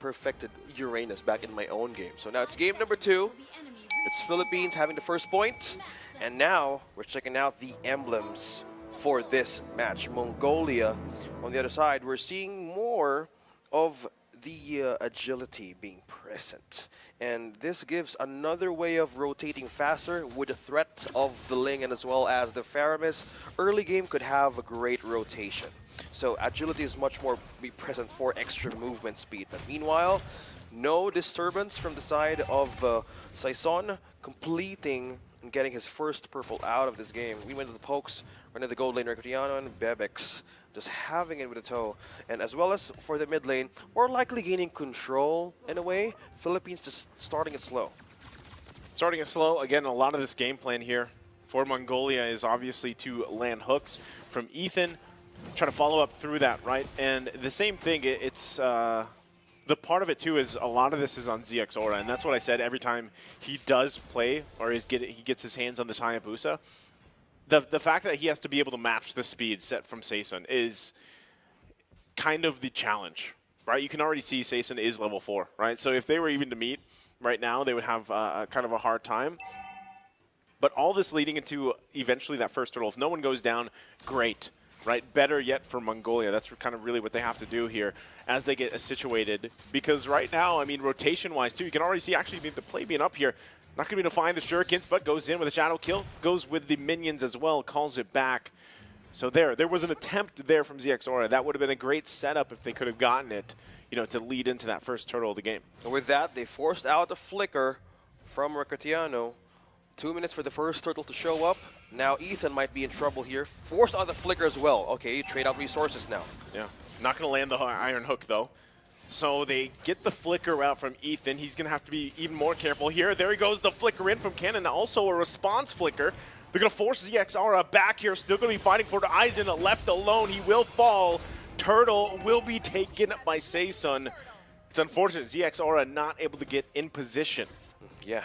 perfected Uranus back in my own game. So now it's game number 2. It's Philippines having the first point. And now we're checking out the emblems for this match. Mongolia, on the other side, we're seeing more of the agility being present. And this gives another way of rotating faster with the threat of the Ling and as well as the Faramis. Early game could have a great rotation. So agility is much more be present for extra movement speed. But meanwhile, no disturbance from the side of Saison, completing and getting his first purple out of this game. We went to the pokes, running the gold lane, Recutiano and Bebex just having it with a toe. And as well as for the mid lane, more likely gaining control in a way. Philippines just starting it slow. Starting it slow. Again, a lot of this game plan here for Mongolia is obviously to land hooks from Ethan, try to follow up through that, right? And the same thing, it's the part of it too is a lot of this is on ZX Aura, and that's what I said every time he does play or he gets his hands on this Hayabusa. The fact that he has to be able to match the speed set from Saison is kind of the challenge, right? You can already see Saison is level 4, right? So if they were even to meet right now, they would have kind of a hard time. But all this leading into eventually that first turtle. If no one goes down, great, right? Better yet for Mongolia. That's kind of really what they have to do here as they get situated. Because right now, I mean, rotation-wise too, you can already see actually the play being up here. Not going to be able to find the shurikens, but goes in with a shadow kill. Goes with the minions as well, calls it back. So there was an attempt there from ZX Aura. That would have been a great setup if they could have gotten it, you know, to lead into that first turtle of the game. And with that, they forced out a flicker from Recutiano. 2 minutes for the first turtle to show up. Now Ethan might be in trouble here. Forced out the flicker as well. Okay, you trade out resources now. Yeah, not going to land the iron hook though. So they get the flicker out from Ethan. He's going to have to be even more careful here. There he goes, the flicker in from Cannon. Also a response flicker. They're going to force ZX Aura back here. Still going to be fighting for the Aizen. Left alone. He will fall. Turtle will be taken by Saison. It's unfortunate. ZX Aura not able to get in position. Yeah,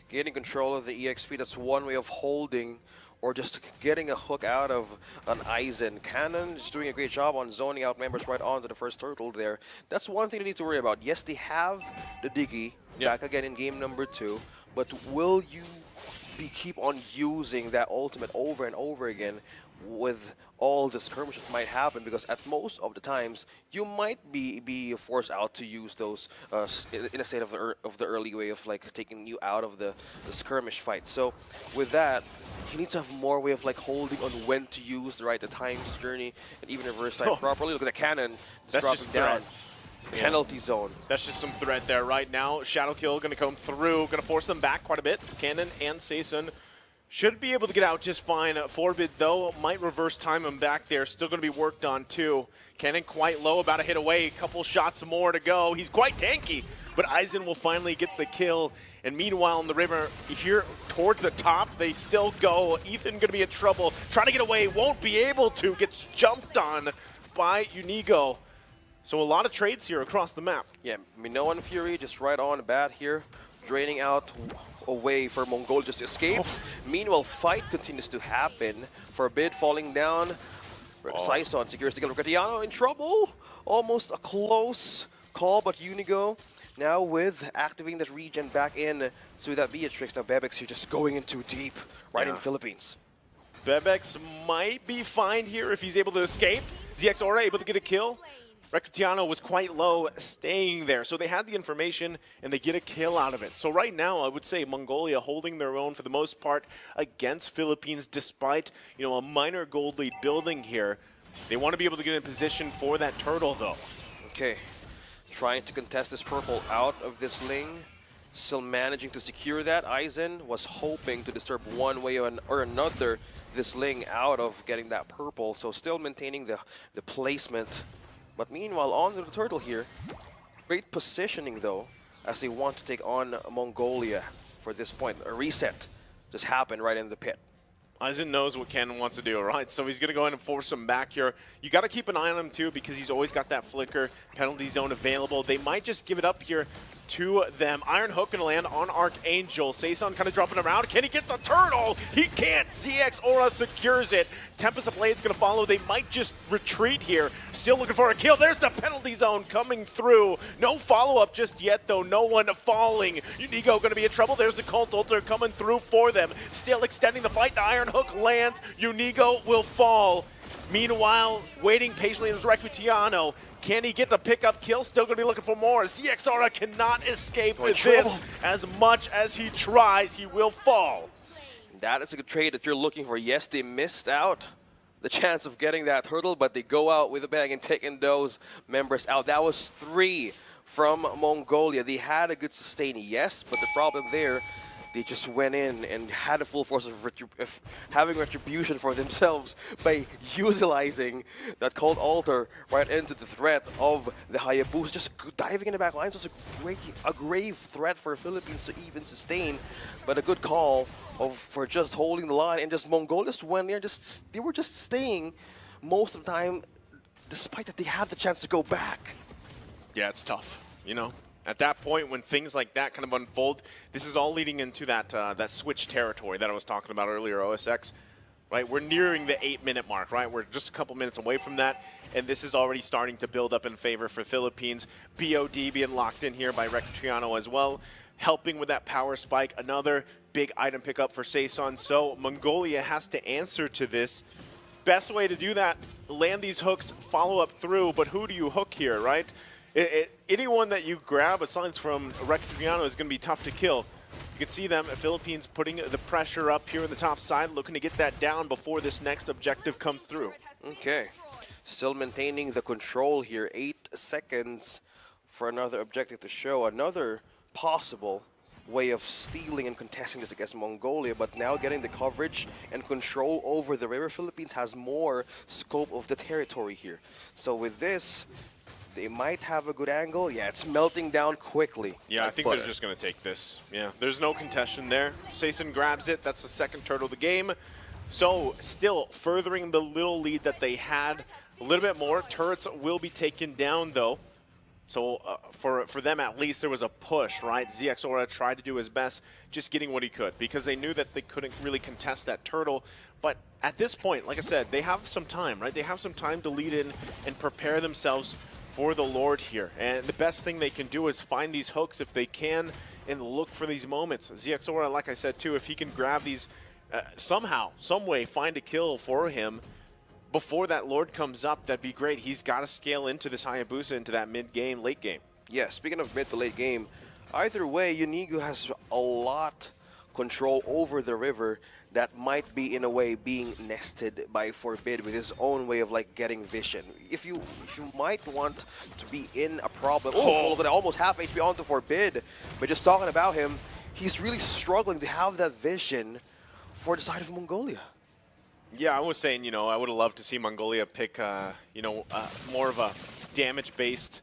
getting control of the EXP, that's one way of holding or just getting a hook out of an Aizen. Cannon is doing a great job on zoning out members right onto the first turtle there. That's one thing they need to worry about. Yes, they have the Diggy back again in game number 2, but will you keep on using that ultimate over and over again with all the skirmishes that might happen? Because at most of the times, you might be forced out to use those in a state of the early way of like taking you out of the skirmish fight. So with that, you need to have more way of like holding on when to use the times journey and even reverse time properly. Look at the cannon just dropping down. Penalty zone. That's just some threat there right now. Shadow kill going to come through, going to force them back quite a bit. Cannon and Saison should be able to get out just fine. Forbid, though, might reverse time him back there. Still going to be worked on, too. Cannon quite low, about a hit away. A couple shots more to go. He's quite tanky, but Aizen will finally get the kill. And meanwhile, in the river, here towards the top, they still go. Ethan going to be in trouble. Trying to get away, won't be able to. Gets jumped on by Unigo. So a lot of trades here across the map. Yeah, Minoa and Fury just right on the bat here, draining out away for Mongolia just to escape. Meanwhile, fight continues to happen. Forbid falling down. Saison secures the kill. Recutiano in trouble. Almost a close call, but Unigo now with activating that regen back in to that Beatrix. Now Bebex here just going in too deep right in Philippines. Bebex might be fine here if he's able to escape. ZX Aura able to get a kill. Recutiano was quite low, staying there. So they had the information, and they get a kill out of it. So right now, I would say Mongolia holding their own for the most part against Philippines, despite, you know, a minor gold lead building here. They want to be able to get in position for that turtle, though. Okay, trying to contest this purple out of this Ling. Still managing to secure that. Aizen was hoping to disturb one way or another this Ling out of getting that purple. So still maintaining the placement. But meanwhile, on the turtle here, great positioning though, as they want to take on Mongolia for this point. A reset just happened right in the pit. Aizen knows what Cannon wants to do, right? So he's going to go in and force him back here. You got to keep an eye on him too, because he's always got that flicker penalty zone available. They might just give it up here. to them. Iron Hook gonna land on Archangel. Saison kind of jumping around. Can he get the turtle? He can't. ZX Aura secures it. Tempest of Blade's gonna follow. They might just retreat here. Still looking for a kill. There's the penalty zone coming through. No follow-up just yet, though. No one falling. Unigo gonna be in trouble. There's the Cult Ulter coming through for them. Still extending the fight. The Iron Hook lands. Unigo will fall. Meanwhile, waiting patiently is Recutiano. Can he get the pickup kill? Still going to be looking for more. ZX Aura cannot escape with this. As much as he tries, he will fall. That is a good trade that you're looking for. Yes, they missed out the chance of getting that turtle, but they go out with a bang and taking those members out. That was 3 from Mongolia. They had a good sustain, yes, but the problem there, they just went in and had a full force of having retribution for themselves by utilizing that Cold Altar right into the threat of the Hayabusa. Just diving in the back lines was a grave threat for Philippines to even sustain, but a good call for just holding the line, and just Mongolia just went there. They were just staying most of the time, despite that they had the chance to go back. Yeah, it's tough, you know. At that point, when things like that kind of unfold, this is all leading into that that switch territory that I was talking about earlier, OSX. Right, we're nearing the 8-minute mark, right? We're just a couple minutes away from that, and this is already starting to build up in favor for Philippines. BOD being locked in here by Recutiano as well, helping with that power spike. Another big item pickup for Saison. So Mongolia has to answer to this. Best way to do that, land these hooks, follow up through, but who do you hook here, right? Anyone that you grab, aside from Recutiano, is going to be tough to kill. You can see them, Philippines putting the pressure up here on the top side, looking to get that down before this next objective comes through. Okay, still maintaining the control here. 8 seconds for another objective to show. Another possible way of stealing and contesting this against Mongolia, but now getting the coverage and control over the river. Philippines has more scope of the territory here. So with this, they might have a good angle. Yeah, it's melting down quickly. Yeah, I think they're just going to take this. Yeah, there's no contention there. Saison grabs it. That's the second turtle of the game. So still furthering the little lead that they had. A little bit more. Turrets will be taken down, though. So for them, at least, there was a push, right? ZX Aura tried to do his best, just getting what he could, because they knew that they couldn't really contest that turtle. But at this point, like I said, they have some time, right? They have some time to lead in and prepare themselves for the Lord here. And the best thing they can do is find these hooks if they can and look for these moments. ZX Aura, like I said too, if he can grab these somehow, some way, find a kill for him before that Lord comes up, that'd be great. He's got to scale into this Hayabusa, into that mid-game, late game. Yeah, speaking of mid to late game, either way, Unigo has a lot control over the river that might be, in a way, being nested by Forbid with his own way of, like, getting vision. If you might want to be in a problem, look at almost half HP onto Forbid, but just talking about him, he's really struggling to have that vision for the side of Mongolia. Yeah, I was saying, you know, I would have loved to see Mongolia pick, you know, more of a damage-based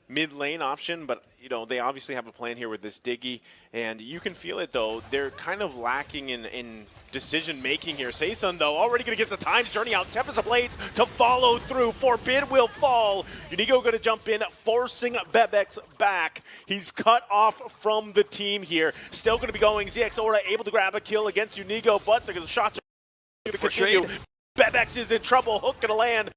mid-lane option, but, you know, they obviously have a plan here with this Diggy, and you can feel it, though. They're kind of lacking in decision-making here. Saison, though, already going to get the Time's Journey out. Tempest of Blades to follow through. Forbid will fall. Unigo going to jump in, forcing Bebex back. He's cut off from the team here. Still going to be going. ZX Aura able to grab a kill against Unigo, but the shots are going to continue. Bebex is in trouble. Hook going to land,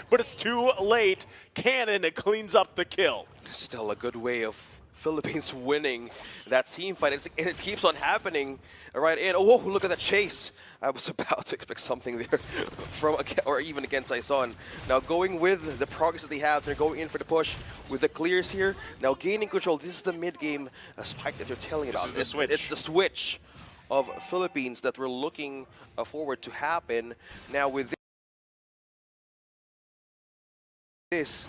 but it's too late. Cannon cleans up the kill. Still a good way of Philippines winning that team fight. And it keeps on happening right in. Oh, look at that chase. I was about to expect something there from, or even against Saison. Now going with the progress that they have, they're going in for the push with the clears here. Now gaining control. This is the mid-game spike that you're telling about. This is the switch. It's the switch of Philippines that we're looking forward to happen. Now with this,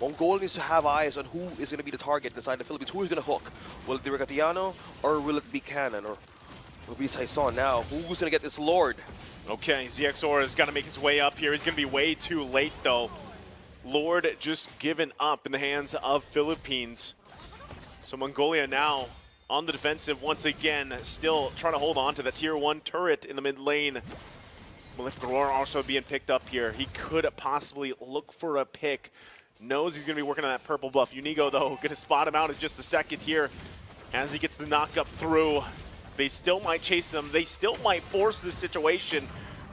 Mongolia needs to have eyes on who is going to be the target inside the Philippines. Who is going to hook? Will it be Recutiano, or will it be Cannon, or will it be Saison? Now, who's going to get this Lord? Okay, ZX Aura has got to make his way up here. He's going to be way too late, though. Lord just given up in the hands of Philippines. So Mongolia now on the defensive once again, still trying to hold on to that tier 1 turret in the mid lane. Malif Garor also being picked up here. He could possibly look for a pick. knows he's going to be working on that purple buff. Unigo, though, going to spot him out in just a second here as he gets the knock-up through. They still might chase him. They still might force this situation.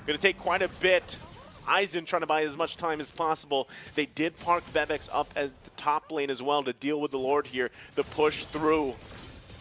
Going to take quite a bit. Aizen trying to buy as much time as possible. They did park Bebex up as the top lane as well to deal with the Lord here. The push through.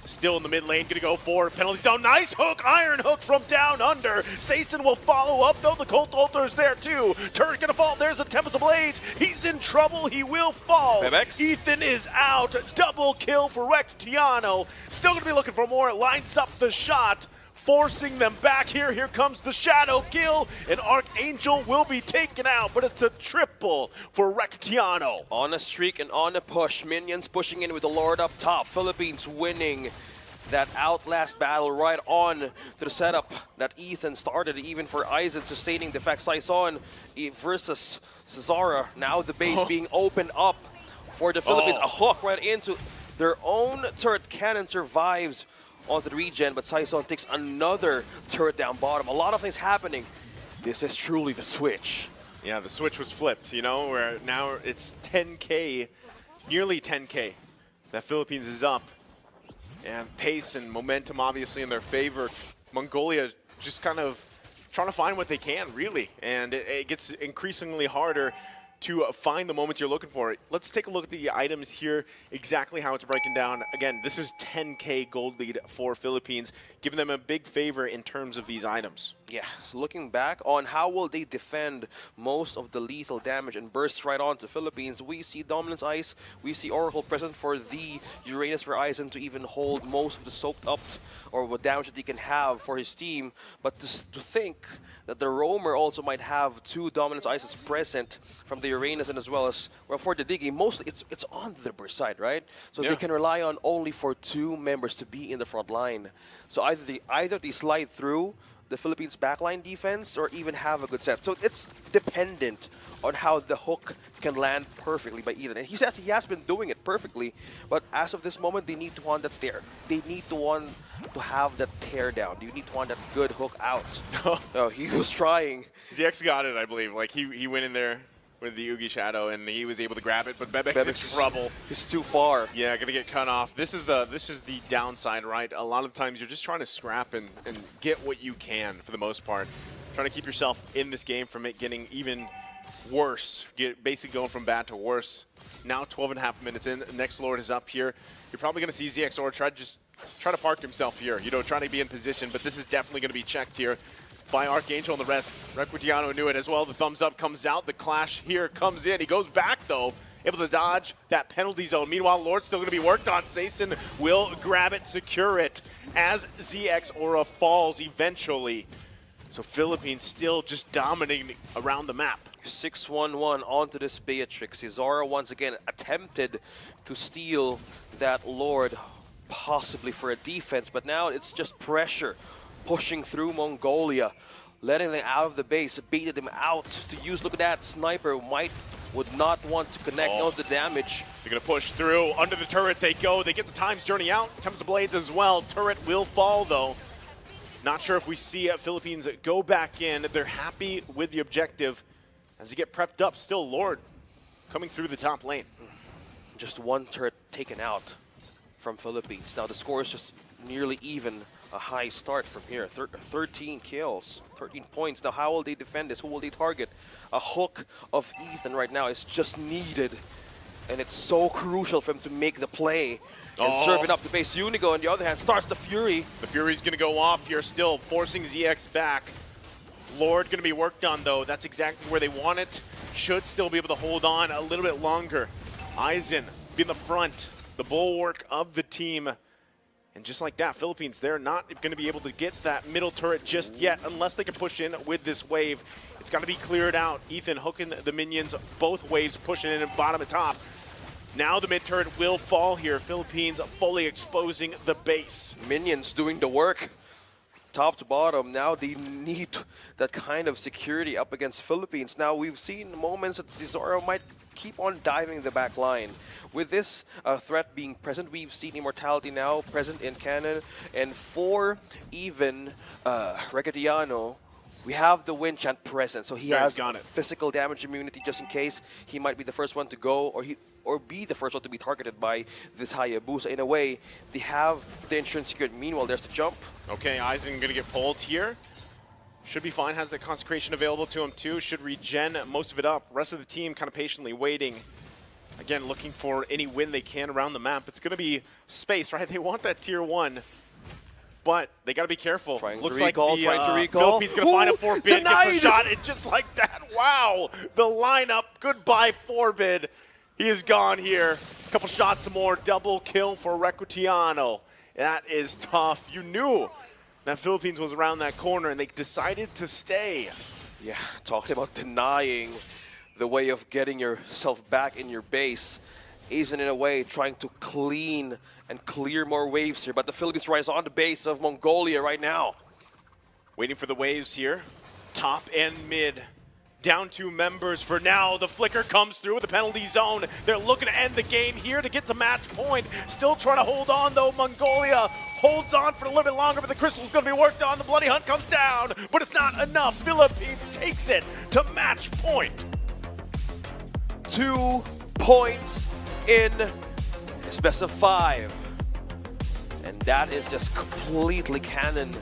Still in the mid lane, gonna go for penalty zone. Nice hook, iron hook from down under. Sayson will follow up, though. The Colt Ulter's there too. Turret gonna fall. There's the Tempest of Blades. He's in trouble. He will fall. Bebex. Ethan is out. Double kill for Rectiano. Still gonna be looking for more. Lines up the shot, forcing them back here. Here comes the shadow kill, and Archangel will be taken out, but it's a triple for Rectiano. On a streak and on a push. Minions pushing in with the Lord up top. Philippines winning that Outlast battle right on to the setup that Ethan started, even for Aizen sustaining the fact Saison versus Cesara. Now the base being opened up for the Philippines. A hook right into their own turret cannon survives onto the regen, but Saison takes another turret down bottom. A lot of things happening. This is truly the switch. Yeah, the switch was flipped, you know, where now it's 10K, nearly 10K. That Philippines is up. And pace and momentum obviously in their favor. Mongolia just kind of trying to find what they can, really. And it gets increasingly harder to find the moments you're looking for. Let's take a look at the items here, exactly how it's breaking down. Again, this is 10K gold lead for Philippines, giving them a big favor in terms of these items. Yeah, so looking back on how will they defend most of the lethal damage and bursts right on to Philippines, we see Dominance Ice, we see Oracle present for the Uranus for Aizen to even hold most of the soaked up or what damage that he can have for his team. But to think that the Roamer also might have two Dominance Ices present from the Uranus and as well as, well, for the Diggy, mostly it's on the burst side, right? So they can rely on only for two members to be in the front line. So either they slide through the Philippines backline defense or even have a good set. So it's dependent on how the hook can land perfectly by Ethan. And he says he has been doing it perfectly, but as of this moment, they need to want that tear. They need to want to have that tear down. You need to want that good hook out. Oh, he was trying. ZX got it, I believe. Like he went in there with the Oogie Shadow and he was able to grab it, but Bebex in trouble. He's too far. Yeah, gonna get cut off. This is the downside, right? A lot of times you're just trying to scrap and get what you can for the most part. Trying to keep yourself in this game from it getting even worse. Basically going from bad to worse. Now 12.5 minutes in. Next Lord is up here. You're probably gonna see ZX or try to park himself here. You know, trying to be in position, but this is definitely gonna be checked here by Archangel and the rest. Rectiano knew it as well. The thumbs up comes out. The clash here comes in. He goes back, though, able to dodge that penalty zone. Meanwhile, Lord's still going to be worked on. Sayson will grab it, secure it, as ZX Aura falls eventually. So Philippines still just dominating around the map. 6-1-1 onto this Beatrix. Cesara once again attempted to steal that Lord, possibly for a defense, but now it's just pressure. Pushing through Mongolia, letting them out of the base, baited them out to use. Look at that, Sniper would not want to connect all the damage. They're gonna push through, under the turret they go. They get the Time's Journey out, Tempest of Blades as well. Turret will fall though. Not sure if we see Philippines go back in. They're happy with the objective as they get prepped up. Still Lord coming through the top lane. Just one turret taken out from Philippines. Now the score is just nearly even. A high start from here. 13 kills, 13 points. Now how will they defend this? Who will they target? A hook of Ethan right now is just needed. And it's so crucial for him to make the play and serve it up to base. Unigo, on the other hand, starts the Fury. The Fury's going to go off here still, forcing ZX back. Lord going to be worked on, though. That's exactly where they want it. Should still be able to hold on a little bit longer. Aizen be in the front, the bulwark of the team. And just like that, Philippines, they're not going to be able to get that middle turret just yet unless they can push in with this wave. It's got to be cleared out. Ethan hooking the minions, both waves pushing in bottom and top. Now the mid turret will fall here. Philippines fully exposing the base. Minions doing the work. Top to bottom, now they need that kind of security up against Philippines. Now we've seen moments that Cesaro might keep on diving the back line. With this threat being present, we've seen Immortality now present in canon, and for even Rectiano, we have the wind chant present, so he Yeah, he's has got it. physical damage immunity just in case. He might be the first one to go, or be the first one to be targeted by this Hayabusa. In a way, they have the insurance secured. Meanwhile, there's the jump. Okay, Eisen going to get pulled here. Should be fine, has the consecration available to him too. Should regen most of it up. Rest of the team kind of patiently waiting. Again, looking for any win they can around the map. It's going to be space, right? They want that tier 1. But they got to be careful. Looks like the Philippines going to find a Forbid, gets a shot, and just like that, wow! The lineup, goodbye Forbid. He is gone here. A couple shots more, double kill for Recutiano. That is tough. You knew that Philippines was around that corner, and they decided to stay. Yeah, talking about denying the way of getting yourself back in your base. Aizen, in a way, trying to clean and clear more waves here, but the Philippines rise on the base of Mongolia right now. Waiting for the waves here. Top and mid. Down 2 members for now. The flicker comes through with the penalty zone. They're looking to end the game here to get to match point. Still trying to hold on though. Mongolia holds on for a little bit longer, but the crystal's going to be worked on. The bloody hunt comes down, but it's not enough. Philippines takes it to match point. 2 points in this best of 5. And that is just completely cannon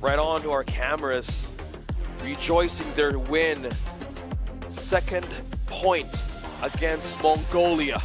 right onto our cameras, rejoicing their win. 2nd point against Mongolia.